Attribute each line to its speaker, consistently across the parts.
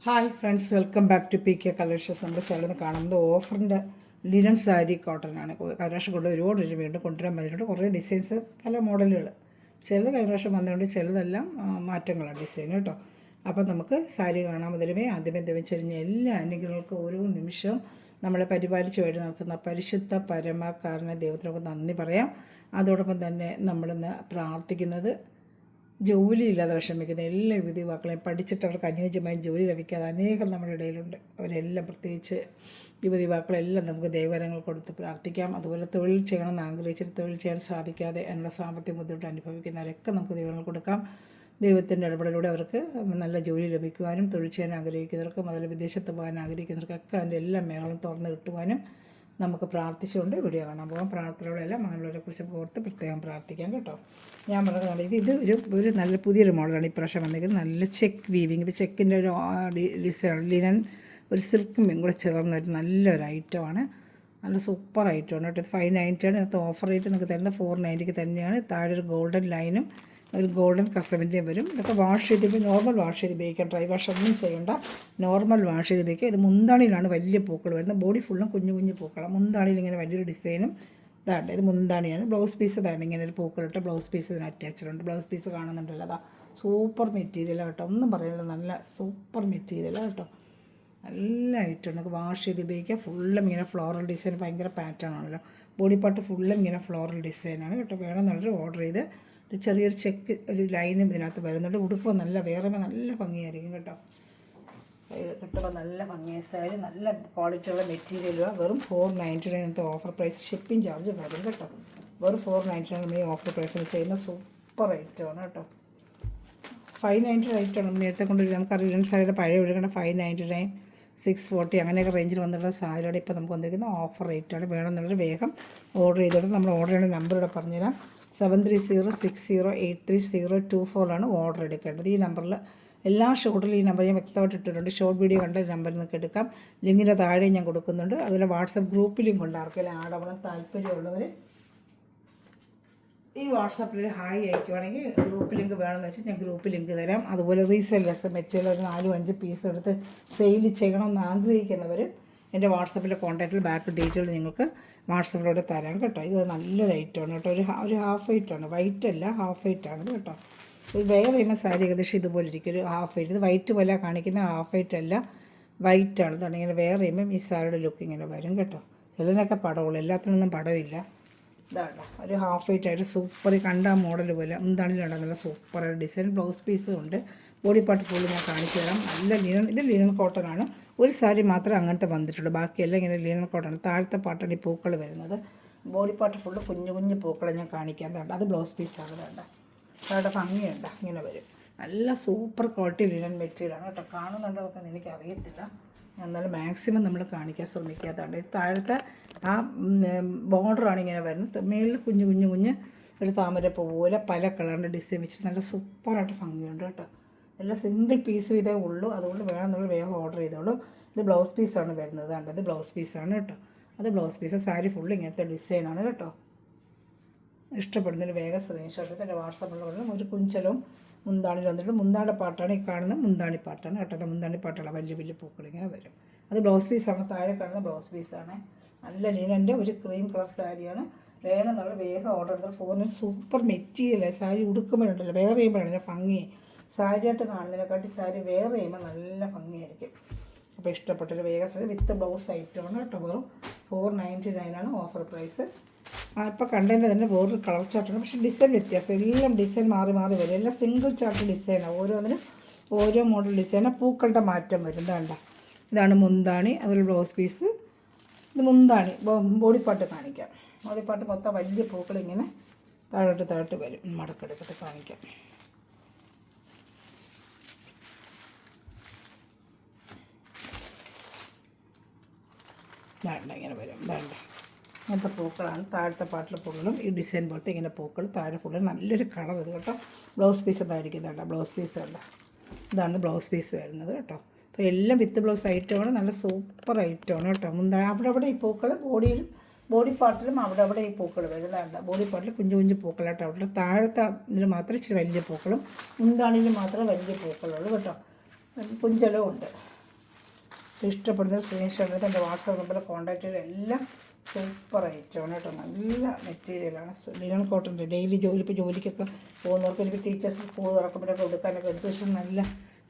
Speaker 1: Hi friends, welcome back to P K collections. നമ്മുടെ ചാനലിൽ കാണുന്നത് ഓഫറിൻ്റെ ലിനൻ സാരി കോട്ടനാണ്. കഴിഞ്ഞ കൊണ്ട് ഒരുപാട് വീണ്ടും കൊണ്ടുവരാൻ പറ്റിയിട്ടുണ്ട്. കുറേ ഡിസൈൻസ്, പല മോഡലുകൾ. ചിലത് കഴിഞ്ഞ പ്രാവശ്യം വന്നതുകൊണ്ട് ചിലതെല്ലാം മാറ്റങ്ങളാണ് ഡിസൈൻ കേട്ടോ. അപ്പം നമുക്ക് സാരി കാണാൻ മുതലുമേ ആദ്യമേ ദവിച്ചെറിഞ്ഞ എല്ലാ അനുഗ്രഹങ്ങൾക്കും ഓരോ നിമിഷവും നമ്മളെ പരിപാലിച്ച് വഴി നടത്തുന്ന പരിശുദ്ധ പരമകാരണ ദൈവത്തിനൊക്കെ നന്ദി പറയാം. അതോടൊപ്പം തന്നെ നമ്മളിന്ന് പ്രാർത്ഥിക്കുന്നത് ജോലിയില്ലാതെ വിഷമിക്കുന്ന എല്ലാ യുവതിവാക്കളെയും പഠിച്ചിട്ട് അവർക്ക് അനുയോജ്യമായ ജോലി ലഭിക്കാതെ അനേകം നമ്മുടെ ഇടയിലുണ്ട്. അവരെല്ലാം പ്രത്യേകിച്ച് യുവതിവാക്കളെല്ലാം നമുക്ക് ദൈവവരങ്ങൾ കൊടുത്ത് പ്രാർത്ഥിക്കാം. അതുപോലെ തൊഴിൽ ചെയ്യണമെന്ന് ആഗ്രഹിച്ചിട്ട് തൊഴിൽ ചെയ്യാൻ സാധിക്കാതെ അതിനുള്ള സാമ്പത്തിക ബുദ്ധിമുട്ട് അനുഭവിക്കുന്നവരൊക്കെ നമുക്ക് ദൈവങ്ങൾ കൊടുക്കാം. ദൈവത്തിൻ്റെ ഇടപെടലിലൂടെ അവർക്ക് നല്ല ജോലി ലഭിക്കുവാനും തൊഴിൽ ചെയ്യാൻ ആഗ്രഹിക്കുന്നവർക്കും അതുപോലെ വിദേശത്ത് പോകാൻ ആഗ്രഹിക്കുന്നവർക്കൊക്കെ അതിൻ്റെ എല്ലാ മേഖലകളും തുറന്ന് കിട്ടുവാനും നമുക്ക് പ്രാർത്ഥിച്ചുകൊണ്ട് വീഡിയോ കാണാൻ പോകാം. പ്രാർത്ഥനയോടെല്ലാം കുറിച്ച് ഓർത്ത് പ്രത്യേകം പ്രാർത്ഥിക്കാം കേട്ടോ. ഞാൻ പറഞ്ഞതാണ് ഇത് ഒരു നല്ല പുതിയൊരു മോഡലാണ് ഇപ്രാവശ്യം വന്നിരിക്കുന്നത്. നല്ല ചെക്ക് വീവിങ്, ഇപ്പോൾ ചെക്കിൻ്റെ ഒരു ഡിസൈൻ ലിനൻ ഒരു സിൽക്കും കൂടെ ചേർന്ന ഒരു നല്ലൊരു ഐറ്റമാണ്. നല്ല സൂപ്പർ ഐറ്റമാണ് കേട്ടോ. ഇത് 590 ആണ്. ഇതിനകത്ത് ഓഫർ റേറ്റ് നിങ്ങൾക്ക് തരുന്നത് 490 തന്നെയാണ്. താഴെ ഒരു ഗോൾഡൻ ലൈനും ഒരു ഗോൾഡൻ കസവിൻ്റെയും വരും. ഇതൊക്കെ വാഷ് ചെയ്തിപ്പോൾ നോർമൽ വാഷ് ചെയ്ത് ഉപയോഗിക്കാം. ഡ്രൈ വാഷ് ഒന്നും ചെയ്യേണ്ട, നോർമൽ വാഷ് ചെയ്ത് ഉപയോഗിക്കുക. ഇത് മുന്താണിയിലാണ് വലിയ പൂക്കൾ വരുന്നത്. ബോഡി ഫുള്ളും കുഞ്ഞു കുഞ്ഞു പൂക്കളാണ്. മുന്താണിയിൽ ഇങ്ങനെ വലിയൊരു ഡിസൈനും ഇതാണ്ട്. ഇത് മുന്താണിയാണ്. ബ്ലൗസ് പീസ് ഇതാണ്. ഇങ്ങനെ ഒരു പൂക്കളിട്ട് ബ്ലൗസ് പീസ് ഇതിന് അറ്റാച്ച്ഡ് ബ്ലൗസ് പീസ് കാണുന്നുണ്ടല്ലോ. അതാ സൂപ്പർ മെറ്റീരിയലാണ് കേട്ടോ. ഒന്നും പറയുന്നില്ല, നല്ല സൂപ്പർ മെറ്റീരിയലാണ് കേട്ടോ. നല്ല ഐറ്റം നമുക്ക് വാഷ് ചെയ്ത് ഉപയോഗിക്കുക. ഫുള്ളും ഇങ്ങനെ ഫ്ലോറൽ ഡിസൈൻ, ഭയങ്കര പാറ്റേൺ ആണല്ലോ. ബോഡി പാർട്ട് ഫുള്ളും ഇങ്ങനെ ഫ്ലോറൽ ഡിസൈനാണ് കേട്ടോ. വേണമെന്നുള്ളൊരു ഓർഡർ ചെയ്ത് ചെറിയൊരു ചെക്ക് ഒരു ലൈനും ഇതിനകത്ത് വരുന്നുണ്ട്. ഉടുപ്പ് വേറെ നല്ല ഭംഗിയായിരിക്കും കേട്ടോ. കിട്ടുമ്പോൾ നല്ല ഭംഗിയായ സാരി, നല്ല ക്വാളിറ്റിയുള്ള മെറ്റീരിയലുമാണ്. വെറും 499 ഓഫർ പ്രൈസ്. ഷിപ്പിംഗ് ചാർജ് വരും കേട്ടോ. വെറും 499 ഈ ഓഫർ പ്രൈസിന് ചെയ്യുന്ന സൂപ്പർ ഐറ്റമാണ് കേട്ടോ. 590 ഐറ്റമാണ്. നേരത്തെ കൊണ്ട് നമുക്കറിയാം സാരിയുടെ പഴയ ഒഴുകേണ്ട 599, 640 അങ്ങനെയൊക്കെ റേഞ്ചിൽ വന്നിട്ടുള്ള സാരിയുടെ ഇപ്പോൾ നമുക്ക് വന്നിരിക്കുന്ന ഓഫർ റേറ്റാണ്. വേണമെന്നുള്ളൊരു വേഗം ഓർഡർ ചെയ്തോളൂ. നമ്മൾ ഓർഡർ ചെയ്യേണ്ട നമ്പർ ഇവിടെ പറഞ്ഞുതരാം. 7306024024 ഓർഡർ എടുക്കേണ്ടത്. ഈ നമ്പറിൽ എല്ലാ ഷോട്ടിലും ഈ നമ്പർ ഞാൻ വ്യക്തമായിട്ട് ഇട്ടിട്ടുണ്ട്. ഷോർട്ട് വീഡിയോ കണ്ട നമ്പറിൽ നിങ്ങൾക്ക് എടുക്കാം. ലിങ്കിൻ്റെ താഴെ ഞാൻ കൊടുക്കുന്നുണ്ട്. അതുപോലെ വാട്സപ്പ് ഗ്രൂപ്പ് ലിങ്ക് ഉണ്ട്. ആർക്കെങ്കിലും ആഡവണം താല്പര്യമുള്ളവർ ഈ വാട്സാപ്പിൽ ഹായ് അയക്കുവാണെങ്കിൽ ഗ്രൂപ്പ് ലിങ്ക് വേണമെന്ന് വെച്ചാൽ ഞാൻ ഗ്രൂപ്പ് ലിങ്ക് തരാം. അതുപോലെ റീസെല്ലേഴ്സ് മെറ്റീരിയൽ ഒരു 4-5 പീസ് എടുത്ത് സെയിൽ ചെയ്യണമെന്ന് ആഗ്രഹിക്കുന്നവർ എൻ്റെ വാട്സപ്പിലെ കോൺടാക്റ്റിൽ ബാക്ക് ഡീറ്റെയിൽ നിങ്ങൾക്ക് വാട്സപ്പിലൂടെ തരാം കേട്ടോ. ഇത് നല്ലൊരു ഐറ്റമാണ് കേട്ടോ. ഒരു ഹാഫ് വൈറ്റാണ്, വൈറ്റ് അല്ല ഹാഫ് വൈറ്റാണ് കേട്ടോ. ഇത് വേറെ ചെയ്യുമ്പോൾ സാരി ഏകദേശം ഇതുപോലെ ഇരിക്കും, ഒരു ഹാഫ് വൈറ്റ്. ഇത് വൈറ്റ് പോലെ കാണിക്കുന്ന ഹാഫ് വൈറ്റ് അല്ല, വൈറ്റാണ്. ഇതാണ് ഇങ്ങനെ വേറെ ചെയ്യുമ്പം ഈ സാരിയുടെ ലുക്ക് ഇങ്ങനെ വരും കേട്ടോ. ചിലതിനൊക്കെ പടവുള്ളൂ, എല്ലാത്തിനൊന്നും പടവില്ല. ഇതാണ് ഒരു ഹാഫ് വൈറ്റ് ആയിട്ട് സൂപ്പർ കണ്ട മോഡൽ പോലെ എന്താണെങ്കിലും നല്ല സൂപ്പറായിട്ട് ഡിസൈൻ. ബ്ലൗസ് പീസും ഉണ്ട്. ബോഡി പാർട്ട് ഫുള്ള് ഞാൻ കാണിച്ചു തരാം. നല്ല ലിനൻ, ഇത് ലിനൻ കോട്ടനാണ്. ഒരു സാരി മാത്രമേ അങ്ങനത്തെ വന്നിട്ടുള്ളൂ, ബാക്കിയെല്ലാം ഇങ്ങനെ ലിനൻ കോട്ടൺ. താഴത്തെ പാട്ടാണ് ഈ പൂക്കൾ വരുന്നത്. ബോഡി പാർട്ട് ഫുള്ള് കുഞ്ഞു കുഞ്ഞു പൂക്കളെ ഞാൻ കാണിക്കാൻ വേണ്ട. അത് ബ്ലൗസ് പീസാണ് വേണ്ട. അവിടെ ഭംഗിയുണ്ട്, ഇങ്ങനെ വരും. നല്ല സൂപ്പർ ക്വാളിറ്റി ലിനൻ മെറ്റീരിയലാണ് കേട്ടോ. കാണുന്നുണ്ടോ ഒക്കെ എനിക്കറിയത്തില്ല, എന്നാലും മാക്സിമം നമ്മൾ കാണിക്കാൻ ശ്രമിക്കാത്തതുണ്ട്. ഇത് താഴത്തെ ആ ബോർഡറാണ് ഇങ്ങനെ വരുന്നത്. മേളിൽ കുഞ്ഞു കുഞ്ഞു കുഞ്ഞ് ഒരു താമരപ്പൂ പോലെ പല കളറിൻ്റെ ഡിസൈൻ വെച്ചിട്ട് നല്ല സൂപ്പറായിട്ട് ഭംഗിയുണ്ട് കേട്ടോ. എല്ലാം സിംഗിൾ പീസ് ഇതേ ഉള്ളൂ, അതുകൊണ്ട് വേണമെന്നുള്ള വേഗം ഓർഡർ ചെയ്തോളൂ. ഇത് ബ്ലൗസ് പീസാണ് വരുന്നത്. കണ്ടത് ബ്ലൗസ് പീസാണ് കേട്ടോ. അത് ബ്ലൗസ് പീസ്. സാരി ഫുള്ള് ഇങ്ങനത്തെ ഡിസൈനാണ് കേട്ടോ. ഇഷ്ടപ്പെടുന്നതിന് വേഗം സ്ക്രീൻഷോട്ട് എടുത്ത് എൻ്റെ വാട്സാപ്പിൽ ഒരു കുഞ്ചലും മുന്താണിൽ വന്നിട്ട് മുന്താണി പാട്ടാണ് ഈ കാണുന്നത്. മുന്താണി പാട്ടാണ് കേട്ടോ. മുന്താണി പാട്ടുള്ള വലിയ വലിയ പൂക്കൾ ഇങ്ങനെ വരും. അത് ബ്ലൗസ് പീസാണ്. താഴെ കാണുന്ന ബ്ലൗസ് പീസാണ്. നല്ല ലീനൻ്റെ ഒരു ക്രീം കളർ സാരിയാണ്. വേണമെന്നുള്ള വേഗം ഓർഡർ ചെയ്താൽ ഫോണിൽ സൂപ്പർ മെറ്റീരിയലാണ്. സാരി ഉടുക്കുമ്പോഴുണ്ടല്ലോ, വേറെ ചെയ്യുമ്പോഴാണ് ഭംഗി. സാരിയായിട്ട് കാണുന്നതിനെക്കാട്ടി സാരി വേറെ ചെയ്യുമ്പോൾ നല്ല ഭംഗിയായിരിക്കും. അപ്പോൾ ഇഷ്ടപ്പെട്ടൊരു വേഗം സാരി വിത്ത് ബ്ലൗസ് ഐറ്റമാണ് കേട്ടോ. വെറും 499 ഓഫർ പ്രൈസ്. ഇപ്പോൾ കണ്ടതിൻ്റെ തന്നെ വേറൊരു കളർ ചാർട്ടാണ്, പക്ഷേ ഡിസൈൻ വ്യത്യാസം. എല്ലാം ഡിസൈൻ മാറി മാറി വരും. എല്ലാം സിംഗിൾ ചാർട്ട് ഡിസൈനാണ്. ഓരോന്നിനും ഓരോ മോഡൽ ഡിസൈനാണ്. പൂക്കളുടെ മാറ്റം വരും. ഇതാണ്ട, ഇതാണ് മുന്താണി. അതൊരു ബ്ലൗസ് പീസ്. ഇത് മുന്താണി. ബോഡി പാർട്ട് കാണിക്കാം. ബോഡി പാർട്ട് മൊത്തം വലിയ പൂക്കൾ ഇങ്ങനെ താഴോട്ട് വരും. മടക്കെടുത്തിട്ട് കാണിക്കാം. ഇതാണ്ട, ഇങ്ങനെ വരും. ഇതാണ്ട, ഇങ്ങനത്തെ പൂക്കളാണ്. താഴത്തെ പാട്ടിൽ ഫുള്ളും ഈ ഡിസൈൻ പോലത്തെ ഇങ്ങനെ പൂക്കൾ. താഴെ ഫുള്ളും നല്ലൊരു കളർ ഇത് കേട്ടോ. ബ്ലൗസ് പീസ് ഇതായിരിക്കും. ഇതാണ്ട ബ്ലൗസ് പീസ് വേണ്ട. ഇതാണ് ബ്ലൗസ് പീസ് വരുന്നത് കേട്ടോ. അപ്പോൾ എല്ലാം വിത്ത് ബ്ലൗസ് ഐറ്റമാണ്. നല്ല സൂപ്പർ ഐറ്റമാണ് കേട്ടോ. അവിടെ ഈ പൂക്കൾ ബോഡി പാർട്ടിലും അവിടെ ഈ പൂക്കൾ വരുന്നതാണ്. ബോഡി പാർട്ടിൽ കുഞ്ഞു കുഞ്ഞു പൂക്കളായിട്ട് അവിടെ. താഴത്തെ ഇതിൽ മാത്രം ഇച്ചിരി വലിയ പൂക്കളും മുന്താണിയിൽ മാത്രമേ വലിയ പൂക്കളുള്ളൂ കേട്ടോ. കുഞ്ചലും ഉണ്ട്. ഇഷ്ടപ്പെടുന്ന സ്ക്രീൻഷോട്ട് എടുത്ത് എൻ്റെ വാട്സാപ്പ് നമ്പറിൽ കോൺടാക്ട് ചെയ്ത് എല്ലാം സൂപ്പർ ഐറ്റമാണ് കേട്ടോ. നല്ല മെറ്റീരിയലാണ്. ലിനൻ കോട്ടൻ്റെ ഡെയിലി ജോലിക്കൊക്കെ പോകുന്നവർക്ക് എനിക്ക് ടീച്ചേഴ്സ് സ്കൂൾ തുറക്കുമ്പോഴൊക്കെ കൊടുക്കാനൊക്കെ എടുത്ത് വെച്ചാൽ നല്ല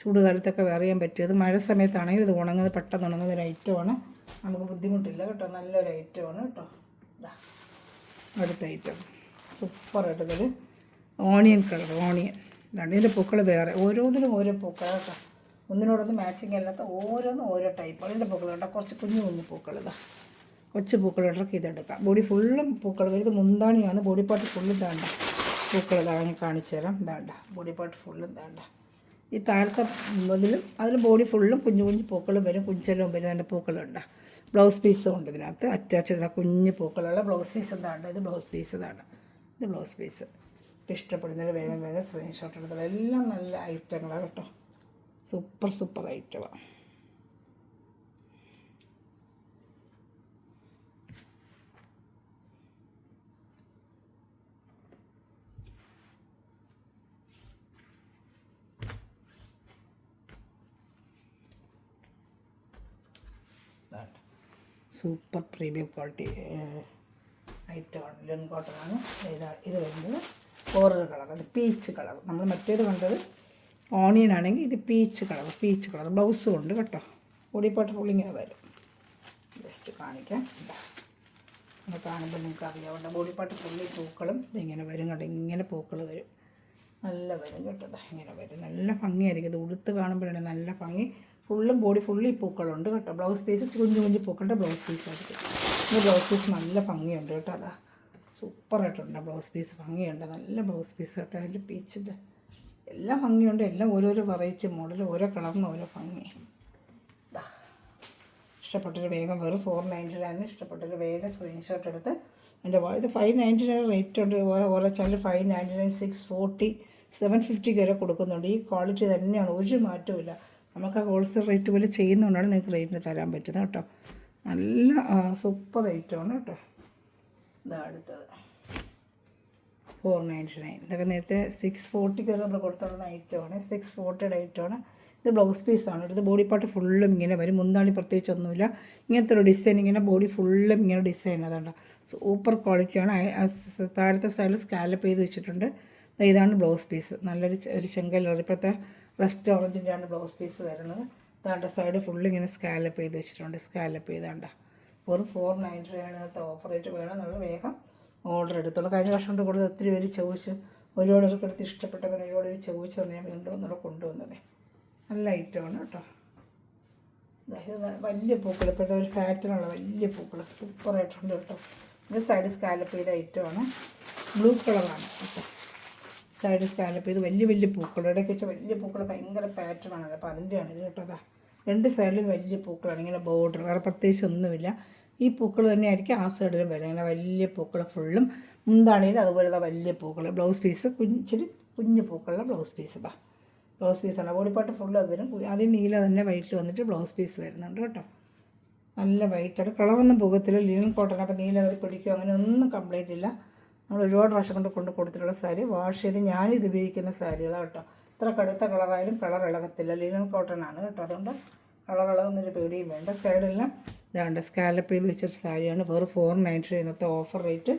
Speaker 1: ചൂടുകാലത്തൊക്കെ വെയർ ചെയ്യാൻ പറ്റിയത്. മഴ സമയത്താണെങ്കിൽ ഇത് ഉണങ്ങുന്നത് പെട്ടെന്ന് ഉണങ്ങുന്ന ഒരു ഐറ്റമാണ്. നമുക്ക് ബുദ്ധിമുട്ടില്ല കേട്ടോ. നല്ലൊരു ഐറ്റമാണ് കേട്ടോ. അടുത്ത ഐറ്റം സൂപ്പറായിട്ടതൊരു ഓണിയൻ കളർ. ഓണിയൻ ഇതിൻ്റെ പൂക്കൾ വേറെ, ഓരോന്നിനും ഓരോ പൂക്കൾ കേട്ടോ. ഒന്നിനോടൊന്ന് മാച്ചിങ് അല്ലാത്ത ഓരോന്നും ഓരോ ടൈപ്പ്. അതിൻ്റെ പൂക്കൾ കേട്ടോ. കുറച്ച് കുഞ്ഞു കുഞ്ഞു പൂക്കൾ ഇതാ, കൊച്ചു പൂക്കളിടക്ക് ഇതെടുക്കാം. ബോഡി ഫുള്ളും പൂക്കൾ വരുന്നത്. മുന്താണിയാണ്. ബോഡി പാർട്ട് ഫുള്ളും താണ്ട പൂക്കൾ ഇതാ കാണിച്ചു തരാം. ഇതാണ്ട ബോഡി പാർട്ട് ഫുള്ളും താണ്ട. ഈ താഴത്തെ അതിൽ ബോഡി ഫുള്ളും കുഞ്ഞു കുഞ്ഞു പൂക്കളും വരും, കുഞ്ചലും വരും. അതിൻ്റെ പൂക്കളുണ്ട്. ബ്ലൗസ് പീസും ഉണ്ട് ഇതിനകത്ത് അറ്റാച്ച് ചെയ്ത കുഞ്ഞു പൂക്കളുള്ള ബ്ലൗസ് പീസ് എന്താണ്. ഇത് ബ്ലൗസ് പീസ് ഇതാണ്. ഇത് ബ്ലൗസ് പീസ്. ഇഷ്ടപ്പെടുന്നതിന് വേഗം വേഗം സ്ക്രീൻഷോട്ട് എടുത്തത്. എല്ലാം നല്ല ഐറ്റങ്ങളാണ് കേട്ടോ. സൂപ്പർ ഐറ്റമാണ്. സൂപ്പർ പ്രീമിയം ക്വാളിറ്റി ഐറ്റമാണ്. ലിനൻ കോട്ടനാണ്. ഇത് വരുന്നത് വേറൊരു കളറാണ്, പീച്ച് കളർ. നമ്മൾ മറ്റേത് കണ്ടത് ഓണിയൻ ആണെങ്കിൽ ഇത് പീച്ച് കളർ. ബ്ലൗസും ഉണ്ട് കേട്ടോ. ബോഡി പാർട്ട് ഫുൾ ഇങ്ങനെ വരും. ജസ്റ്റ് കാണിക്കാം. അങ്ങനെ കാണുമ്പോൾ നിങ്ങൾക്ക് അറിയാവുന്ന ബോഡി പാർട്ട് ഫുള്ളി പൂക്കളും ഇതിങ്ങനെ വരും കേട്ടോ. ഇങ്ങനെ പൂക്കൾ വരും. നല്ല വരും കേട്ടോ. ഇങ്ങനെ വരും. നല്ല ഭംഗിയായിരിക്കും. ഇത് ഉടുത്ത് കാണുമ്പോഴാണ് നല്ല ഭംഗി. ഫുള്ളും ബോഡി ഫുള്ളി പൂക്കളുണ്ട് കേട്ടോ. ബ്ലൗസ് പീസ് കുഞ്ഞു പൂക്കളുടെ ബ്ലൗസ് പീസായിരിക്കും. ഈ ബ്ലൗസ് പീസ് നല്ല ഭംഗിയുണ്ട് കേട്ടോ. അതാ സൂപ്പറായിട്ടുണ്ട് ബ്ലൗസ് പീസ്. ഭംഗിയുണ്ട്. നല്ല ബ്ലൗസ് പീസ് കേട്ടോ. അതിൻ്റെ പീച്ചിൻ്റെ എല്ലാം ഭംഗിയുണ്ട്. എല്ലാം ഓരോരോ വെറൈറ്റി മോഡൽ, ഓരോ കളറിന് ഓരോ ഭംഗി. ഇഷ്ടപ്പെട്ടൊരു വേഗം വെറും 499. ഇഷ്ടപ്പെട്ടൊരു വേഗം സ്ക്രീൻഷോട്ട് എടുത്ത് എൻ്റെ ഇത് 599 റേറ്റ് ഉണ്ട്. ഓരോ ചാനൽ 599, 640, 750 വരെ കൊടുക്കുന്നുണ്ട്. ഈ ക്വാളിറ്റി തന്നെയാണ്, ഒരു മാറ്റവും. നമുക്ക് ആ ഹോൾസെയിൽ റേറ്റ് പോലെ ചെയ്യുന്നതുകൊണ്ടാണ് നിങ്ങൾക്ക് റേറ്റിന് തരാൻ പറ്റുന്നത് കേട്ടോ. നല്ല സൂപ്പർ ഐറ്റമാണ് കേട്ടോ. ഇതാ അടുത്തത് 499. ഇതൊക്കെ നേരത്തെ 640 വരെ നമ്മൾ കൊടുത്തോളുന്ന ഐറ്റമാണ്. 640 ഐറ്റമാണ്. ഇത് ബ്ലൗസ് പീസാണ്. ഇത് ബോഡി പാർട്ട് ഫുള്ളും ഇങ്ങനെ വരും. മുന്താണി പ്രത്യേകിച്ചൊന്നുമില്ല. ഇങ്ങനത്തെ ഒരു ഡിസൈൻ, ഇങ്ങനെ ബോഡി ഫുള്ളും ഇങ്ങനെ ഡിസൈൻ. അതുകൊണ്ട് സൂപ്പർ ക്വാളിറ്റിയാണ്. താഴത്തെ സൈഡിൽ സ്കാലപ്പ് ചെയ്ത് വെച്ചിട്ടുണ്ട്. ഇതാണ് ബ്ലൗസ് പീസ്. നല്ലൊരു ചെങ്കൽ ഇപ്പോഴത്തെ റെസ്റ്റ് ഓറഞ്ചിൻ്റെയാണ് ബ്ലൗസ് പീസ് വരുന്നത്. താണ്ട സൈഡ് ഫുള്ള് ഇങ്ങനെ സ്കാലപ്പ് ചെയ്ത് വെച്ചിട്ടുണ്ട്. സ്കാലപ്പ് ചെയ്താണ്ട ഒരു 499 ഓഫർ റേറ്റ് വേണമെന്നുള്ള വേഗം ഓർഡർ എടുത്തോളൂ. കഴിഞ്ഞ വർഷം കൊണ്ട് കൊടുത്ത് ഒത്തിരി പേര് ചോദിച്ചു. ഒരുപാട് പേർക്ക് എടുത്ത് ഇഷ്ടപ്പെട്ടവർ ഒരുപാട് പേര് ചോദിച്ചു തന്നെ ഞാൻ വീണ്ടും എന്നുള്ള കൊണ്ടുവന്നത്. നല്ല ഐറ്റമാണ് കേട്ടോ. ഇത് വലിയ പൂക്കൾ, ഇപ്പോഴത്തെ ഒരു ഫാറ്റിനുള്ള വലിയ പൂക്കൾ സൂപ്പറായിട്ടുണ്ട് കേട്ടോ. ഇത് സൈഡ് സ്കാലപ്പ് ചെയ്ത ഐറ്റമാണ്. ബ്ലൂ കളറാണ് കേട്ടോ. സൈഡ് സ്കാലപ്പ് ചെയ്ത് വലിയ പൂക്കൾ. ഇടയ്ക്ക് വെച്ചാൽ വലിയ പൂക്കൾ ഭയങ്കര പാറ്റേണാണല്ലോ. അപ്പോൾ അതിൻ്റെയാണ് ഇത് കേട്ടോ. രണ്ട് സൈഡിലും വലിയ പൂക്കളാണ്. ഇങ്ങനെ ബോർഡർ വേറെ പ്രത്യേകിച്ച് ഒന്നുമില്ല. ഈ പൂക്കൾ തന്നെ ആയിരിക്കും ആ സൈഡിലും വരുന്നത്. ഇങ്ങനെ വലിയ പൂക്കൾ ഫുള്ളും. മുന്താണിയിൽ അതുപോലെ വലിയ പൂക്കൾ. ബ്ലൗസ് പീസ് ഇച്ചിരി കുഞ്ഞു പൂക്കളുടെ ബ്ലൗസ് പീസ്. ബ്ലൗസ് പീസാണ്. ബോഡി പാർട്ട് ഫുള്ള് അത് വരും. ആദ്യം നീല തന്നെ വൈറ്റിൽ വന്നിട്ട് ബ്ലൗസ് പീസ് വരുന്നുണ്ട് കേട്ടോ. നല്ല വൈറ്റാണ്. കളറൊന്നും പോകത്തില്ല. Linen cotton. അപ്പോൾ നീല വരെ പിടിക്കും അങ്ങനെ ഒന്നും കംപ്ലൈൻറ്റ് ഇല്ല. നമ്മൾ ഒരുപാട് പ്രാവശ്യം കൊണ്ട് കൊടുത്തിട്ടുള്ള സാരി വാഷ് ചെയ്ത് ഞാനിത് ഉപയോഗിക്കുന്ന സാരികളാണ് കേട്ടോ. ഇത്ര കടുത്ത കളറായാലും കളർ ഇളകത്തില്ല. ലിനൻ കോട്ടൺ ആണ് കേട്ടോ. അതുകൊണ്ട് കളർ ഇളകുന്നൊരു പേടിയും വേണ്ട. സൈഡെല്ലാം ഇതാണ്ട് സ്കാലപ്പ് ചെയ്ത് വെച്ചൊരു സാരിയാണ്. വെറും 499. ഇന്നത്തെ ഓഫർ റേറ്റ്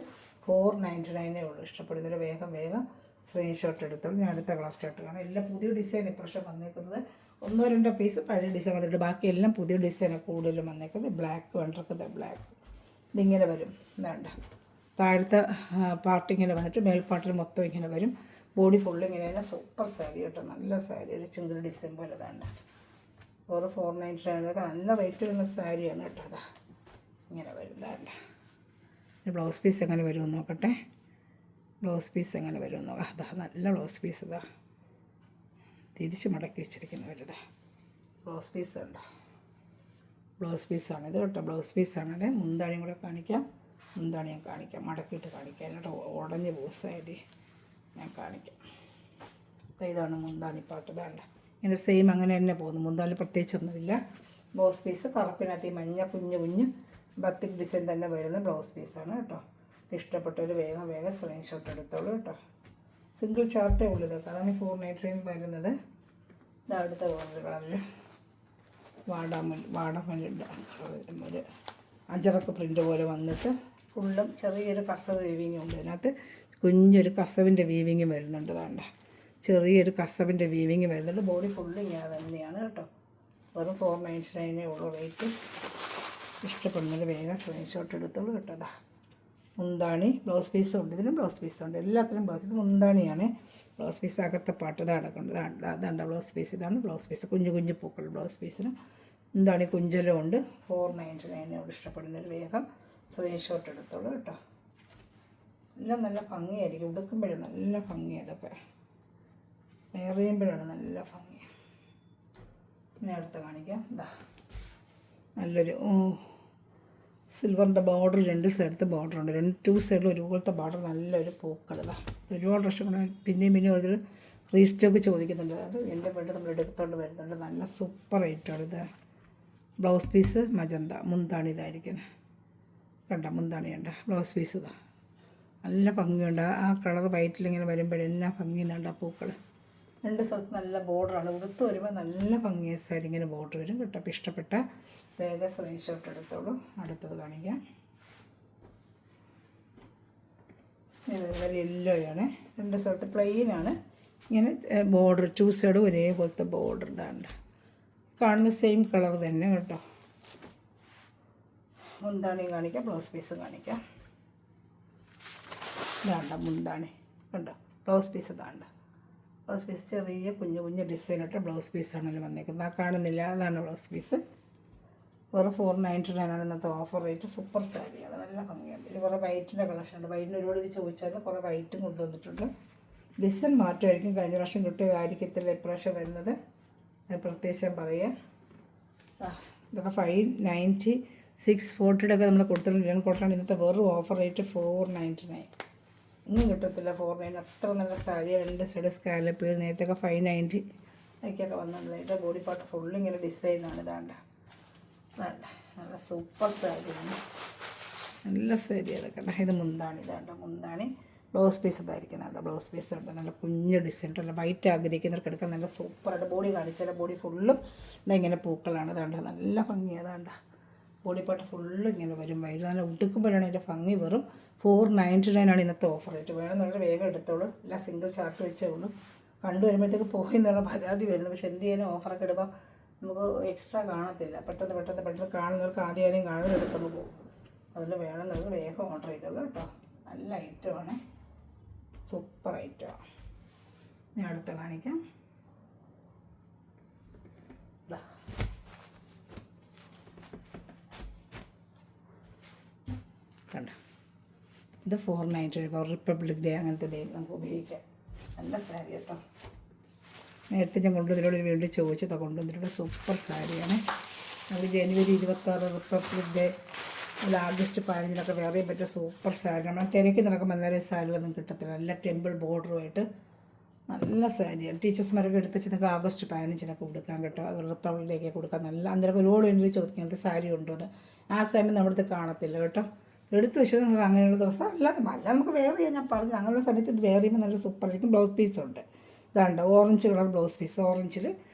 Speaker 1: 499 ഉള്ളൂ. ഇഷ്ടപ്പെടുന്നതിൽ വേഗം സ്ക്രീൻഷോട്ട് എടുത്തോളൂ. ഞാൻ അടുത്ത കളർ ഷർട്ട് കാണാം. എല്ലാം പുതിയ ഡിസൈൻ ഇപ്രാവശ്യം വന്നേക്കുന്നത്. 1-2 പീസ് പഴയ ഡിസൈൻ വന്നിട്ട് ബാക്കി എല്ലാം പുതിയ ഡിസൈനാണ് കൂടുതലും വന്നേക്കുന്നത്. ബ്ലാക്ക് വേണ്ടത് ബ്ലാക്ക്. ഇതിങ്ങനെ വരും. ഇതാണ്ട താഴത്തെ പാർട്ട് ഇങ്ങനെ വന്നിട്ട് മേൽപ്പാട്ടിൽ മൊത്തം ഇങ്ങനെ വരും. ബോഡി ഫുള്ള് ഇങ്ങനെ തന്നെ. സൂപ്പർ സാരി കേട്ടോ. നല്ല സാരി. ഒരു ചിങ്കിൾ ഡിസൈൻ പോലെ വേണ്ട. ഒരു 499 നല്ല റേറ്റ് വരുന്ന സാരിയാണ് കേട്ടോ. അതാ ഇങ്ങനെ വരും. വേണ്ട ബ്ലൗസ് പീസ് എങ്ങനെ വരുമെന്ന് നോക്കട്ടെ. ബ്ലൗസ് പീസ് എങ്ങനെ വരുമെന്ന് നോക്കാം. അതാ നല്ല ബ്ലൗസ് പീസ്. ഇതാ തിരിച്ച് മടക്കി വെച്ചിരിക്കുന്നവരിതാ ബ്ലൗസ് പീസ് ഉണ്ടോ. ബ്ലൗസ് പീസാണ് ഇത് കേട്ടോ. ബ്ലൗസ് പീസാണത്. മുന്താണിയും കൂടെ കാണിക്കാം. മുന്താണി ഞാൻ കാണിക്കാം. മടക്കിയിട്ട് കാണിക്കാം. എന്നിട്ട് ഉടഞ്ഞ് പൂസായി ഞാൻ കാണിക്കാം. ഇതാണ് മുന്താണി പാട്ട്. ഇതാണ്ട് ഇങ്ങനെ സെയിം അങ്ങനെ തന്നെ പോകുന്നു. മുന്താണി പ്രത്യേകിച്ചൊന്നുമില്ല. ബ്ലൗസ് പീസ് കറുപ്പിനകത്ത് ഈ മഞ്ഞ കുഞ്ഞ് ബത്തിക് ഡിസൈൻ തന്നെ വരുന്ന ബ്ലൗസ് പീസാണ് കേട്ടോ. ഇഷ്ടപ്പെട്ടൊരു വേഗം സ്ക്രീൻഷോട്ട് എടുത്തോളൂ കേട്ടോ. സിംഗിൾ ചാർട്ടേ ഉള്ളൂ ഇതൊക്കെ. അതാണ് 499 വരുന്നത്. ഇത് അടുത്ത വേറൊരു കളറിൽ വാടാമല്ലിൻ്റെ ഒരു അജറക്ക് പ്രിൻ്റ് പോലെ വന്നിട്ട് ഫുള്ളും ചെറിയൊരു കസവ് വീവിങ്ങും ഉണ്ട്. ഇതിനകത്ത് കുഞ്ഞൊരു കസവിൻ്റെ വീവിങ് വരുന്നുണ്ട്. വേണ്ട ചെറിയൊരു കസവിൻ്റെ വീവിങ് വരുന്നുണ്ട്. ബോഡി ഫുള്ള് ഇങ്ങനെ തന്നെയാണ് കേട്ടോ. വെറും 499 ഉള്ളൂ റേറ്റ്. ഇഷ്ടപ്പെടുന്നൊരു വേഗം സ്ക്രീൻഷോട്ട് എടുത്തോളൂ കേട്ടോ. അതാ മുന്താണി ബ്ലൗസ് പീസും ഉണ്ട്. ഇതിനും ബ്ലൗസ് പീസുണ്ട്. എല്ലാത്തിനും ബ്ലൗസ്. ഇത് മുന്താണിയാണ്. ബ്ലൗസ് പീസ് അകത്തെ പാട്ട് ഇത് അടക്കുന്നുണ്ട്. അതാണ്ട് ബ്ലൗസ് പീസ്. ഇതാണ് ബ്ലൗസ് പീസ്. കുഞ്ഞു കുഞ്ഞു പൂക്കൾ ബ്ലൗസ് പീസിന്. മുന്താണി കുഞ്ചലും ഉണ്ട്. 499 ഇഷ്ടപ്പെടുന്നൊരു വേഗം സ്ക്രീൻഷോട്ട് എടുത്തോളൂ കേട്ടോ. എല്ലാം നല്ല ഭംഗിയായിരിക്കും. ഉടുക്കുമ്പോഴും നല്ല ഭംഗി. അതൊക്കെ വേറിയുമ്പോഴാണ് നല്ല ഭംഗി. ഇനി അടുത്ത് കാണിക്കാം. ഇതാ നല്ലൊരു സിൽവറിൻ്റെ ബോർഡർ, രണ്ട് സൈഡത്തെ ബോർഡറുണ്ട്. 2 സൈഡിലും ഒരുപോലത്തെ ബോർഡർ. നല്ലൊരു പൂക്കൾ. ഇതാ ഒരുപാട് വർഷം പിന്നെയും ഒരു റീസ്റ്റോക്ക് ചോദിക്കുന്നുണ്ട്. അത് എൻ്റെ വീട്ടിൽ നമ്മൾ എടുത്തുകൊണ്ട് വരുന്നുണ്ട്. നല്ല സൂപ്പർ ഐറ്റമാണ് ഇത്. ബ്ലൗസ് പീസ് മജന്ത, മുന്താണി ഇതായിരിക്കുന്നത്. കണ്ട മുന്താണിയുണ്ട്. ബ്ലൗസ് പീസ് ഇതാ നല്ല ഭംഗിയുണ്ട്. ആ കളർ വൈറ്റിലിങ്ങനെ വരുമ്പോഴെല്ലാം ഭംഗിയുന്നുണ്ട് ആ പൂക്കൾ. 2 സ്ഥലത്ത് നല്ല ബോർഡറാണ്. ഉടുത്ത് വരുമ്പോൾ നല്ല ഭംഗിയ സാരി ഇങ്ങനെ ബോർഡർ വരും കേട്ടോ. അപ്പോൾ ഇഷ്ടപ്പെട്ട വേഗം സ്ക്രീൻഷോട്ട് എടുത്തോളൂ. അടുത്തത് കാണിക്കാം. യെല്ലോയാണ്. 2 സ്ഥലത്ത് പ്ലെയിനാണ്. ഇങ്ങനെ ബോർഡർ 2 സൈഡും ഒരേപോലത്തെ ബോർഡർ. ഇതാണ്ട് കാണുന്ന സെയിം കളർ തന്നെ കേട്ടോ. മുന്താണി കാണിക്കാം, ബ്ലൗസ് പീസ് കാണിക്കാം. ഇതാണ്ട മുന്താണി കണ്ടോ. ബ്ലൗസ് പീസ് ഇതാണ്ട ബ്ലൗസ് പീസ്. ചെറിയ കുഞ്ഞു കുഞ്ഞു ഡിസൈനിട്ട് ബ്ലൗസ് പീസാണല്ലോ വന്നേക്കുന്നത്. ആ കാണുന്നില്ല, അതാണ് ബ്ലൗസ് പീസ്. വെറും 499 ഇന്നത്തെ ഓഫർ റേറ്റ്. സൂപ്പർ സാരിയാണ്, നല്ല ഭംഗിയുണ്ട്. ഇത് കുറേ വൈറ്റിൻ്റെ കളക്ഷനുണ്ട്. വൈറ്റിന് ഒരുപാട് ചോദിച്ചാൽ കുറേ വൈറ്റും കൊണ്ടുവന്നിട്ടുണ്ട്. ഡിസൈൻ മാറ്റമായിരിക്കും. കഴിഞ്ഞ പ്രാവശ്യം കിട്ടിയതായിരിക്കത്തില്ല ഇപ്രാവശ്യം വരുന്നത്. പ്രത്യേകിച്ച് ഞാൻ പറയാം. ഇതൊക്കെ 596 40 ഒക്കെ നമ്മൾ കൊടുത്തിട്ടുണ്ട്. ഞാൻ കൊടുത്താണ്. ഇന്നത്തെ വെറും ഓഫർ റേറ്റ് 499. ഇന്നും കിട്ടത്തില്ല 499. അത്ര നല്ല സാരി. 2 side scallop. നേരത്തെയൊക്കെ 590 ഒക്കെയൊക്കെ വന്നിട്ടുണ്ട്. ഇതിൻ്റെ ബോഡി പാർട്ട് ഫുള്ള് ഇങ്ങനെ ഡിസൈനാണ്. ഇതാണ്ട വേണ്ട നല്ല സൂപ്പർ സാരിയാണ്. നല്ല സാരി അതൊക്കെ. ഇത് മുന്താണി. ഇതാണ്ട മുന്താണി. ബ്ലൗസ് പീസ് ഇതായിരിക്കുന്നുണ്ട്. ബ്ലൗസ് പീസ് ഉണ്ട്. നല്ല കുഞ്ഞ് ഡിസൈൻ. നല്ല വൈറ്റ് ആഗ്രഹിക്കുന്നവർക്ക് എടുക്കാൻ നല്ല സൂപ്പറായിട്ട്. ബോഡി കാണിച്ചാൽ ബോഡി ഫുള്ളും ഇങ്ങനെ പൂക്കളാണ്. ഇതാണ്ട നല്ല ഭംഗി. അതാണ്ട ബോഡി പാർട്ട് ഫുള്ള് ഇങ്ങനെ വരും. വൈറ്റ് നല്ല ഉടുക്കുമ്പോഴാണ് അതിൻ്റെ ഭംഗി. വെറും 499 ഇന്നത്തെ ഓഫർ റേറ്റ്. വേണമെന്നുള്ള വേഗം എടുത്തോളൂ. എല്ലാം സിംഗിൾ ചാർട്ട് വെച്ചേ ഉള്ളൂ. കണ്ടുവരുമ്പോഴത്തേക്ക് പോയി എന്നുള്ള പരാതി വരുന്നു. പക്ഷെ എന്ത് ചെയ്യാനും ഓഫറൊക്കെ എടുമ്പോൾ നമുക്ക് എക്സ്ട്രാ കാണത്തില്ല. പെട്ടെന്ന് കാണുന്നവർക്ക് ആദ്യം കാണുന്നത് എടുത്തുകൊണ്ട് പോകും. അതിൽ വേണമെന്നുള്ളത് വേഗം ഓർഡർ ചെയ്തോളൂ കേട്ടോ. നല്ല ഐറ്റമാണ്. സൂപ്പർ ഐറ്റമാണ്. ഞാൻ അടുത്ത കാണിക്കാം. കണ്ട ഇത് 499. റിപ്പബ്ലിക് ഡേ അങ്ങനത്തെ ഡേ നമുക്ക് ഉപയോഗിക്കാം. നല്ല സാരി കേട്ടോ. നേരത്തെ ഞാൻ കൊണ്ടുവന്നിലൂടെ വീണ്ടും ചോദിച്ചതാണ് കൊണ്ടുവന്നിലൂടെ. സൂപ്പർ സാരിയാണ്. നമുക്ക് ജനുവരി 26 റിപ്പബ്ലിക് ഡേ, അല്ല ആഗസ്റ്റ് 15 വേറെയും പറ്റിയ സൂപ്പർ സാരി. നമ്മൾ തിരക്കി നടക്കുമ്പോൾ അന്നേരം സാരികളൊന്നും കിട്ടത്തില്ല. നല്ല ടെമ്പിൾ ബോർഡറുമായിട്ട് നല്ല സാരിയാണ്. ടീച്ചേഴ്സ്മാരൊക്കെ എടുത്ത് വെച്ച് നിങ്ങൾക്ക് ആഗസ്റ്റ് 15 കൊടുക്കാൻ കേട്ടോ. അത് റിപ്പബ്ലിക് ഡേക്ക് കൊടുക്കാൻ നല്ല. അന്നേരം ഒരുപാട് വേണ്ടി ചോദിക്കും അങ്ങനത്തെ സാരി ഉണ്ടോ എന്ന്. ആ സമയം നമ്മുടെ അടുത്ത് കാണത്തില്ല കേട്ടോ. എടുത്ത് വെച്ചത് നമുക്ക് അങ്ങനെയുള്ള ദിവസം അല്ലാതെ നമുക്ക് വേറെ ചെയ്യാൻ ഞാൻ പറഞ്ഞു. അങ്ങനെയുള്ള സമയത്ത് ഇത് വേറെ ചെയ്യുമ്പോൾ നല്ല സൂപ്പറായിരിക്കും. ബ്ലൗസ് പീസുണ്ട്. ഇതാണ്ട് ഓറഞ്ച് കളർ ബ്ലൗസ് പീസ്. ഓറഞ്ചിൽ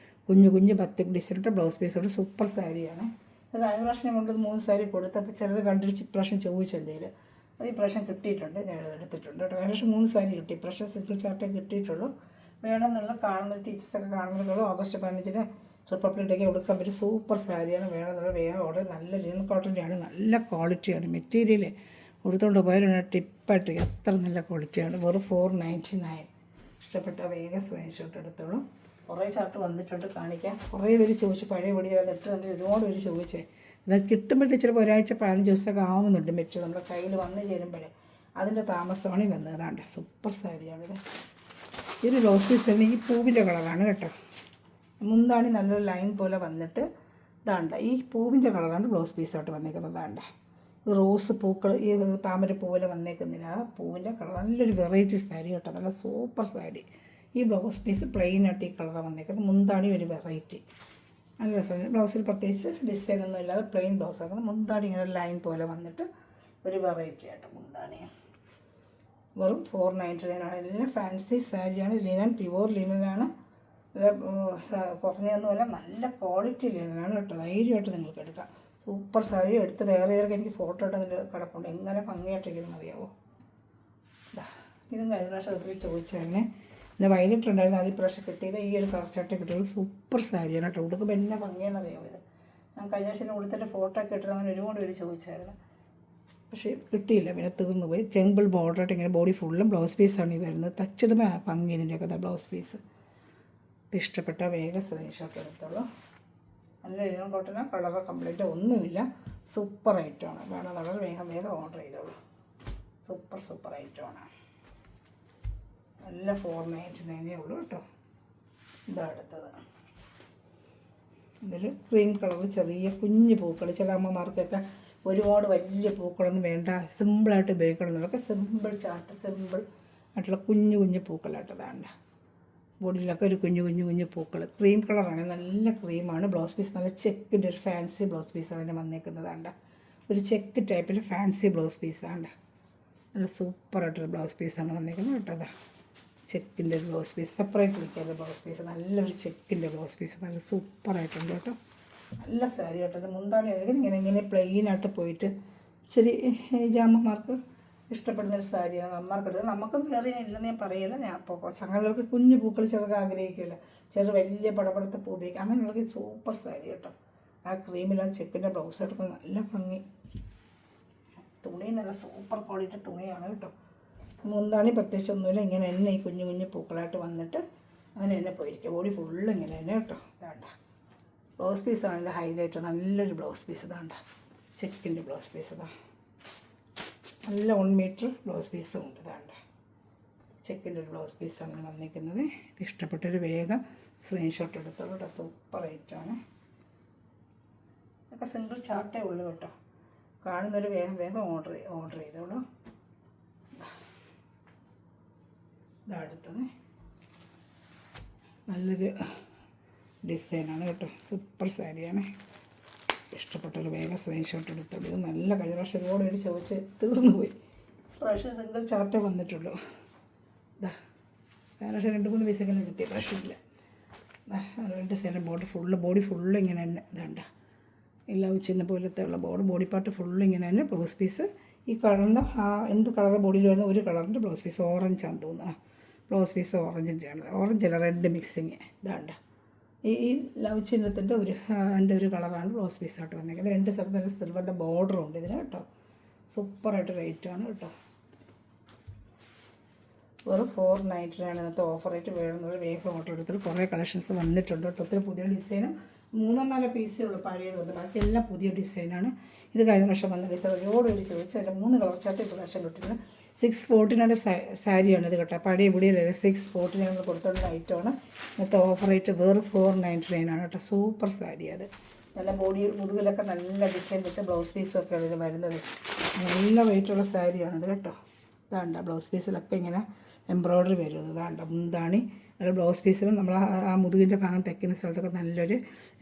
Speaker 1: കുഞ്ഞു കുഞ്ഞു ബത്തിക് ഡിസൈനിട്ട് ബ്ലൗസ് പീസുണ്ട്. സൂപ്പർ സാരിയാണ്. അത് കഴിഞ്ഞ പ്രാവശ്യം കൊണ്ടത് 3 സാരി കൊടുത്തപ്പോൾ ചിലത് കണ്ടിരിച്ച് ഇപ്രാവശ്യം ചോദിച്ചെന്തേലും. അത് ഈ പ്രാവശ്യം കിട്ടിയിട്ടുണ്ട്. ഞാൻ എടുത്തിട്ടുണ്ട് കേട്ടോ. കഴിഞ്ഞ പ്രാവശ്യം 3 സാരി കിട്ടി. ഇപ്രാവശ്യം സിംഗിൾ ചാർട്ടേ കിട്ടിയിട്ടുള്ളൂ. വേണമെന്നുള്ള കാണുന്ന ടീച്ചേഴ്സൊക്കെ കാണുന്നതുള്ളൂ. ഓഗസ്റ്റ് 15 റിപ്പബ്ലിക് ഡേക്ക് കൊടുക്കാൻ പറ്റും. സൂപ്പർ സാരിയാണ്. വേണമെന്നുള്ള വേറെ ഓർഡർ. നല്ല ലിനൻ കോട്ടൻ്റെയാണ്. നല്ല ക്വാളിറ്റിയാണ്. മെറ്റീരിയൽ കൊടുത്തുകൊണ്ട് പോയാലാണ് ടിപ്പായിട്ട്. എത്ര നല്ല ക്വാളിറ്റിയാണ്. വെറും 499. ഇഷ്ടപ്പെട്ട വേഗം സ്ക്രീൻഷോട്ട് എടുത്തോളൂ. കുറേ ചാർട്ട് വന്നിട്ടുണ്ട് കാണിക്കാം. കുറേ പേര് ചോദിച്ചു പഴയ പൊടി വന്നിട്ട് തന്നെ ഒരുപാട് പേര് ചോദിച്ചേ. ഇത് കിട്ടുമ്പോഴത്തേക്ക് ചിലപ്പോൾ ഒരാഴ്ച 15 ദിവസമൊക്കെ ആവുന്നുണ്ട്. മെറ്റീരിയൽ നമ്മുടെ കയ്യിൽ വന്ന് ചേരുമ്പോഴേ അതിൻ്റെ താമസമാണ് വന്നത്. അതാണ്ട് സൂപ്പർ സാരിയാണിത്. ഇതൊരു ബ്ലൗസ് പീസ് തന്നെ. ഈ പൂവിൻ്റെ കളറാണ് കേട്ടോ. മുന്താണി നല്ലൊരു ലൈൻ പോലെ വന്നിട്ട് ഇതാണ്ട ഈ പൂവിൻ്റെ കളറാണ് ബ്ലൗസ് പീസായിട്ട് വന്നേക്കുന്നത്. ഇതാണ്ട റോസ് പൂക്കൾ ഈ താമര പോലെ വന്നേക്കുന്നില്ല. ആ പൂവിൻ്റെ കളർ നല്ലൊരു വെറൈറ്റി സാരി കേട്ടോ. നല്ല സൂപ്പർ സാരി. ഈ ബ്ലൗസ് പീസ് പ്ലെയിനായിട്ട് ഈ കളറാണ് വന്നേക്കുന്നത്. മുന്താണി ഒരു വെറൈറ്റി നല്ല രസമാണ്. ബ്ലൗസിൽ പ്രത്യേകിച്ച് ഡിസൈനൊന്നും ഇല്ലാതെ പ്ലെയിൻ ബ്ലൗസാക്കുന്നത്. മുന്താണി ഇങ്ങനെ ലൈൻ പോലെ വന്നിട്ട് ഒരു വെറൈറ്റി ആയിട്ട് മുന്താണി. വെറും 499 എല്ലാം ഫാൻസി സാരിയാണ്. ലിനൻ പ്യുവർ ലിനനാണ്. നല്ല കുറഞ്ഞതൊന്നുമല്ല, നല്ല ക്വാളിറ്റിയിലാണ് കേട്ടോ. ധൈര്യമായിട്ട് നിങ്ങൾക്ക് എടുക്കാം. സൂപ്പർ സാരി. എടുത്ത് വേറെ എനിക്ക് ഫോട്ടോ ഇട്ട് കിടപ്പുണ്ട്. എങ്ങനെ ഭംഗിയായിട്ടിരിക്കുന്നു അറിയാമോ? ഇതും കഴിഞ്ഞ പ്രാവശ്യം ഒത്തിരി ചോദിച്ചായിരുന്നേ. പിന്നെ വൈലറ്റ് ഉണ്ടായിരുന്നു, അത് ഇപ്രാവശ്യം കിട്ടിയില്ല. ഈ ഒരു കളർച്ചാട്ടേ കിട്ടിയുള്ളൂ. സൂപ്പർ സാരിയാണ് കേട്ടോ. ഉടുക്കുമ്പോൾ എന്നെ ഭംഗിയെന്നറിയാമോ ഇത്? ഞാൻ കഴിഞ്ഞ പ്രാവശ്യം ഉടുത്തിട്ട് ഫോട്ടോ ഒക്കെ ഇട്ടിട്ട് അങ്ങനെ ഒരുപാട് പേര് ചോദിച്ചായിരുന്നു. പക്ഷേ കിട്ടിയില്ല, പിന്നെ തീർന്നു പോയി. ചെമ്പിൾ ബോർഡറായിട്ട് ഇങ്ങനെ ബോഡി ഫുള്ളും ബ്ലൗസ് പീസാണ് ഈ വരുന്നത്. തച്ചിടുമ്പോൾ ഭംഗി ഇതിൻ്റെയൊക്കെ ബ്ലൗസ് പീസ്. ഇപ്പം ഇഷ്ടപ്പെട്ട വേഗം സ്ക്രീൻഷോട്ട് എടുത്തോളൂ. നല്ല ഇനം കോട്ടന, കളറ് കംപ്ലീറ്റ് ഒന്നുമില്ല. സൂപ്പർ ഐറ്റമാണ്. വേണം കളർ വേഗം ഓർഡർ ചെയ്തോളൂ. സൂപ്പർ ഐറ്റമാണ്. നല്ല 499 ഉള്ളൂ കേട്ടോ. ഇതാണ് അടുത്തത്. ഇതിൽ ക്രീം കളർ ചെറിയ കുഞ്ഞു പൂക്കൾ. ചില അമ്മമാർക്കൊക്കെ ഒരുപാട് വലിയ പൂക്കളൊന്നും വേണ്ട, സിമ്പിളായിട്ട് ഉപയോഗിക്കണമെന്നുള്ളതൊക്കെ സിമ്പിൾ ചാർട്ട്, സിമ്പിൾ ആയിട്ടുള്ള കുഞ്ഞു പൂക്കളായിട്ട് വേണ്ട. ബോഡിയിലൊക്കെ ഒരു കുഞ്ഞു പൂക്കൾ. ക്രീം കളറാണ്, നല്ല ക്രീമാണ്. ബ്ലൗസ് പീസ് നല്ല ചെക്കിൻ്റെ ഒരു ഫാൻസി ബ്ലൗസ് പീസാണ് ഇതിന് വന്നേക്കുന്നതാണ്ട. ഒരു ചെക്ക് ടൈപ്പിൽ ഫാൻസി ബ്ലൗസ് പീസാണ്. നല്ല സൂപ്പറായിട്ടൊരു ബ്ലൗസ് പീസാണ് വന്നേക്കുന്നത് കേട്ടോ. അതാ ചെക്കിൻ്റെ ഒരു ബ്ലൗസ് പീസ്, സെപ്പറേറ്റ് വിളിക്കാതെ ബ്ലൗസ് പീസ്. നല്ലൊരു ചെക്കിൻ്റെ ബ്ലൗസ് പീസ്, നല്ല സൂപ്പറായിട്ടുണ്ട് കേട്ടോ. നല്ല സാരി കേട്ടോ. അത് മുന്താണി ഇങ്ങനെ പ്ലെയിനായിട്ട് പോയിട്ട് ഇച്ചിരി ജാമ്മമാർക്ക് ഇഷ്ടപ്പെടുന്നൊരു സാരിയാണ്. അമ്മമാർക്കെടുത്ത് നമുക്കും വേറെ ഇല്ലെന്ന് ഞാൻ പറയില്ല. ഞാൻ ഇപ്പോൾ ചങ്ങലകൾക്ക് കുഞ്ഞു പൂക്കൾ ചിലർക്ക് ആഗ്രഹിക്കില്ല, ചിലർ വലിയ പടപടത്തെ പൂ ഉപയോഗിക്കും. അങ്ങനെയുള്ളവർക്ക് സൂപ്പർ സാരി കേട്ടോ. ആ ക്രീമിൽ ആ ചെക്കിൻ്റെ ബ്ലൗസ് എടുക്കുന്നത് നല്ല ഭംഗി. തുണി നല്ല സൂപ്പർ ക്വാളിറ്റി തുണിയാണ് കേട്ടോ. മുന്താണി പ്രത്യേകിച്ച് ഒന്നുമില്ല, ഇങ്ങനെ തന്നെ ഈ കുഞ്ഞു പൂക്കളായിട്ട് വന്നിട്ട് അങ്ങനെ തന്നെ പോയിരിക്കും. ബോഡി ഫുള്ള് ഇങ്ങനെ തന്നെ കേട്ടോ. ഇതാണ്ട ബ്ലൗസ് പീസാണ് എൻ്റെ ഹൈലൈറ്റ്. നല്ലൊരു ബ്ലൗസ് പീസ്. ഇതാണ്ട ചെക്കിൻ്റെ ബ്ലൗസ് പീസ്. ഇതാ നല്ല 1 മീറ്റർ ബ്ലൗസ് പീസും ഉണ്ട്. ഇതാണ്ട് ചെക്കിൻ്റെ ഒരു ബ്ലൗസ് പീസാണ് വന്നിരിക്കുന്നത്. ഇഷ്ടപ്പെട്ടൊരു വേഗം സ്ക്രീൻഷോട്ട് എടുത്തോളൂ കേട്ടോ. സൂപ്പർ ഐറ്റമാണ്. ഇതൊക്കെ സിംഗിൾ ചാർട്ടേ ഉള്ളൂ കേട്ടോ. കാണുന്നൊരു വേഗം ഓർഡർ ചെയ്തോളൂ. ഇതാ അടുത്തത് നല്ലൊരു ഡിസൈനാണ് കേട്ടോ. സൂപ്പർ സാരിയാണ്. ഇഷ്ടപ്പെട്ടൊരു വേഗം സ്ക്രീൻഷോട്ട് എടുത്തോളൂ. ഇത് നല്ല കഴിഞ്ഞ പ്രാവശ്യം ഒരുപാട് പേര് ചോദിച്ച് തീർന്നു പോയി. പ്രാവശ്യം സിംഗിൾ ചാർട്ടേ വന്നിട്ടുള്ളൂ. ഇതാ പ്രാവശ്യം 2-3 പീസെങ്കിലും കിട്ടിയ പ്രാവശ്യമില്ല. നല്ല ഡിസൈൻ. ബോഡി ഫുള്ള് ഇങ്ങനെ തന്നെ. ഇതാണ്ട എല്ലാം ചിന്ന പോലത്തെ ഉള്ള ബോഡി പാർട്ട് ഫുള്ള് ഇങ്ങനെ തന്നെ. ബ്ലൗസ് പീസ് ഈ കളറിൻ്റെ എന്ത് കളർ ബോഡിയിൽ വരുന്ന ഒരു കളറിൻ്റെ ബ്ലൗസ് പീസ്. ഓറഞ്ചാണെന്ന് തോന്നുന്നു. ബ്ലൗസ് പീസ് ഓറഞ്ചിൻ്റെയാണ്. ഓറഞ്ചല്ല, റെഡ് മിക്സിങ്. ഇതാണ്ട ഈ ലവ് ചിഹ്നത്തിൻ്റെ എൻ്റെ ഒരു കളറാണ് ബ്ലൗസ് പീസായിട്ട് വന്നിരിക്കുന്നത്. 2 സ്ഥലത്ത് നല്ല സിൽവറിൻ്റെ ബോർഡറും ഉണ്ട് ഇതിന് കേട്ടോ. സൂപ്പറായിട്ട് റേറ്റാണ് കേട്ടോ. വെറും 499 ഇന്നത്തെ ഓഫർ റേറ്റ്. വേണമെന്നുള്ള വേഗം ഓർഡർ എടുത്തിട്ട് കുറേ കളക്ഷൻസ് വന്നിട്ടുണ്ട് കേട്ടോ. ഒത്തിരി പുതിയ ഡിസൈനും 3-4 പീസേ ഉള്ളൂ പഴയത് വന്നത്. ബാക്കി എല്ലാം പുതിയ ഡിസൈനാണ്. ഇത് കഴിഞ്ഞ വർഷം വന്ന ഡിസൈൻ ഒരുപാട് പേര് ചോദിച്ചാൽ അതിൻ്റെ 3 കളർ ചാർട്ട് ഈ പ്രാവശ്യം കിട്ടുന്നത്. 649 സാരിയാണ് ഇത് കേട്ടോ. പഴയ പൊടിയിലല്ല, 649 കൊടുത്തുള്ള ഐറ്റമാണ്. ഇന്നത്തെ ഓഫർ റേറ്റ് വേറെ 499 ആണ് കേട്ടോ. സൂപ്പർ സാരി. അത് നല്ല ബോഡി മുതുകിലൊക്കെ നല്ല ഡിസൈൻ വെച്ച ബ്ലൗസ് പീസൊക്കെ അതിൽ വരുന്നത്. നല്ല വെയിറ്റുള്ള സാരിയാണിത് കേട്ടോ. ഇതാണ്ട ബ്ലൗസ് പീസിലൊക്കെ ഇങ്ങനെ എംബ്രോയ്ഡറി വരുന്നത്. ഇതാണ്ട മുന്താണി ഒരു ബ്ലൗസ് പീസിലും നമ്മൾ ആ മുതുകിൻ്റെ ഭാഗം തെക്കുന്ന സ്ഥലത്തൊക്കെ നല്ലൊരു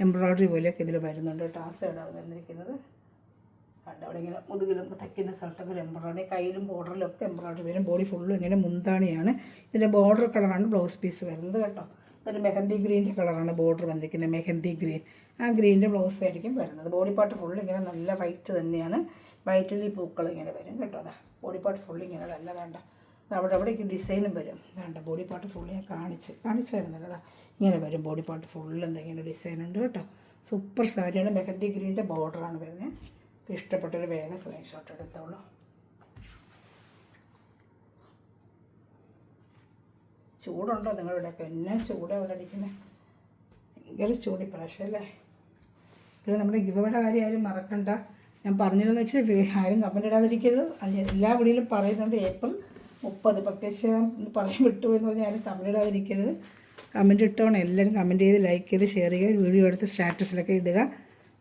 Speaker 1: എംബ്രോയ്ഡറി പോലെയൊക്കെ ഇതിൽ വരുന്നുണ്ട് കേട്ടോ. ആ സൈഡാണ് വന്നിരിക്കുന്നത്. അവിടെ ഇങ്ങനെ മുതുകിലും തെക്കുന്ന സ്ഥലത്തൊക്കെ ഒരു എംബ്രോയ്ഡറി, കയ്യിലും ബോർഡറിലൊക്കെ എംബ്രോയ്ഡറി വരും. ബോഡി ഫുള്ളും ഇങ്ങനെ മുന്താണിയാണ്. ഇതിൻ്റെ ബോർഡർ കളറാണ് ബ്ലൗസ് പീസ് വരുന്നത് കേട്ടോ. ഇതൊരു മെഹന്തി ഗ്രീൻ്റെ കളറാണ് ബോർഡർ വന്നിരിക്കുന്നത്. മെഹന്തി ഗ്രീൻ. ആ ഗ്രീൻ്റെ ബ്ലൗസ് ആയിരിക്കും വരുന്നത്. ബോഡി പാർട്ട് ഫുള്ള് ഇങ്ങനെ നല്ല വൈറ്റ് തന്നെയാണ്. വൈറ്റിൽ ഈ പൂക്കൾ ഇങ്ങനെ വരും കേട്ടോ. അതാ ബോഡി പാർട്ട് ഫുള്ള് ഇങ്ങനെ തന്നെ. വേണ്ട അവിടേക്ക് ഡിസൈനും വരും. വേണ്ട ബോഡി പാർട്ട് ഫുള്ള് ഞാൻ കാണിച്ചായിരുന്നല്ലോ. അതാ ഇങ്ങനെ വരും. ബോഡി പാർട്ട് ഫുള്ള് എന്തെങ്കിലും ഡിസൈൻ ഉണ്ട് കേട്ടോ. സൂപ്പർ സാരിയാണ്. മെഹന്തി ഗ്രീൻ്റെ ബോർഡറാണ് വരുന്നത്. ഇഷ്ടപ്പെട്ടൊരു വേഗം സ്ക്രീൻഷോട്ട് എടുത്തോളൂ. ചൂടുണ്ടോ നിങ്ങളിവിടെയൊക്കെ? എന്നാ ചൂടാണ് ഇവിടെ അടിക്കുന്നത്. ഭയങ്കര ചൂട് ഇപ്രാവശ്യമല്ലേ. പിന്നെ നമ്മുടെ ഗിവയുടെ കാര്യം ആരും മറക്കണ്ട. ഞാൻ പറഞ്ഞില്ലെന്ന് വെച്ചാൽ ആരും കമൻറ്റ് ഇടാതിരിക്കരുത്. എല്ലാ വീഡിയോയിലും പറയുന്നുണ്ട് ഏപ്രിൽ 30. പ്രത്യേകിച്ച് പറയാൻ വിട്ടുപോയെന്ന് പറഞ്ഞാൽ ആരും കമൻറ്റ് ഇടാതിരിക്കരുത്. കമൻറ്റ് ഇട്ടോണം. എല്ലാവരും കമൻറ്റ് ചെയ്ത് ലൈക്ക് ചെയ്ത് ഷെയർ ചെയ്യുക. വീഡിയോ എടുത്ത് സ്റ്റാറ്റസിലൊക്കെ ഇടുക.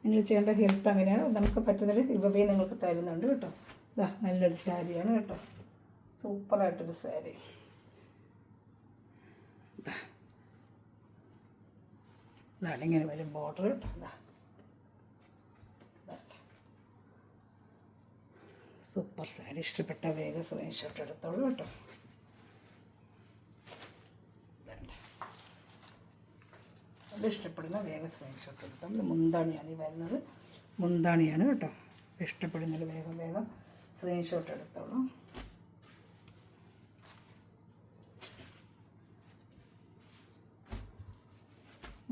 Speaker 1: നിങ്ങൾ ചെയ്യേണ്ട ഹെൽപ്പ് അങ്ങനെയാണ്. നമുക്ക് പറ്റുന്നൊരു ഗിവവേ നിങ്ങൾക്ക് തരുന്നുണ്ട് കേട്ടോ. ഇതാ നല്ലൊരു സാരിയാണ് കേട്ടോ. സൂപ്പറായിട്ടൊരു സാരി. ഇതാണ് ഇങ്ങനെ വരും ബോർഡർ കേട്ടോ. സൂപ്പർ സാരി. ഇഷ്ടപ്പെട്ട വേഗം സ്ക്രീൻഷോട്ട് എടുത്തോളൂ കേട്ടോ. അത് ഇഷ്ടപ്പെടുന്ന വേഗം സ്ക്രീൻഷോട്ട് എടുത്താൽ ഇത് മുന്താണിയാണ് ഈ വരുന്നത്, മുന്താണിയാണ് കേട്ടോ. ഇഷ്ടപ്പെടുന്നത് വേഗം വേഗം സ്ക്രീൻഷോട്ട് എടുത്തോളൂ.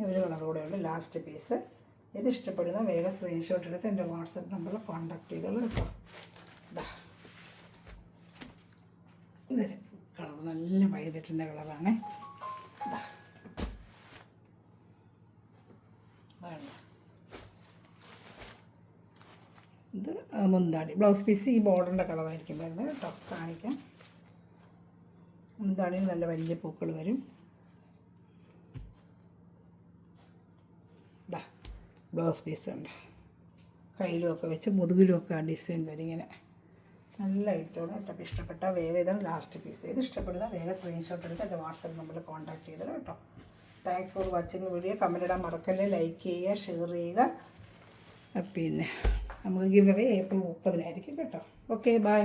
Speaker 1: ഒരു കളർ കൂടെയുള്ള ലാസ്റ്റ് പീസ്. ഇത് ഇഷ്ടപ്പെടുന്ന വേഗം സ്ക്രീൻഷോട്ട് എടുത്ത് എൻ്റെ വാട്സപ്പ് നമ്പറിൽ കോൺടാക്ട് ചെയ്തോളൂ കേട്ടോ. ഇതൊരു കളർ നല്ല വയലറ്റിൻ്റെ കളറാണ്. ഇത് മുന്താണി. ബ്ലൗസ് പീസ് ഈ ബോർഡറിൻ്റെ കളറായിരിക്കും വരുന്നത് കേട്ടോ. കാണിക്കാം. മുന്താണിയിൽ നല്ല വലിയ പൂക്കൾ വരും. ബ്ലൗസ് പീസ് ഉണ്ട്. കയ്യിലുമൊക്കെ വെച്ച് മുതുകിലുമൊക്കെ ആ ഡിസൈൻ വരും ഇങ്ങനെ. നല്ല ഐറ്റമാണ് കേട്ടോ. അപ്പോൾ ഇഷ്ടപ്പെട്ട വേഗം ഇതാണ് ലാസ്റ്റ് പീസ്. ഇത് ഇഷ്ടപ്പെടുന്ന വേഗം സ്ക്രീൻഷോട്ട് എടുത്ത് എൻ്റെ വാട്സപ്പ് നമ്പറിൽ കോൺടാക്ട് ചെയ്തത് കേട്ടോ. Thanks for watching video. Comment ഇടാൻ മറക്കല്ലേ, ലൈക്ക് ചെയ്യുക, ഷെയർ ചെയ്യുക. പിന്നെ നമുക്ക് ഗിവ് അവേ ഏപ്രിൽ 30 കേട്ടോ. Okay, by.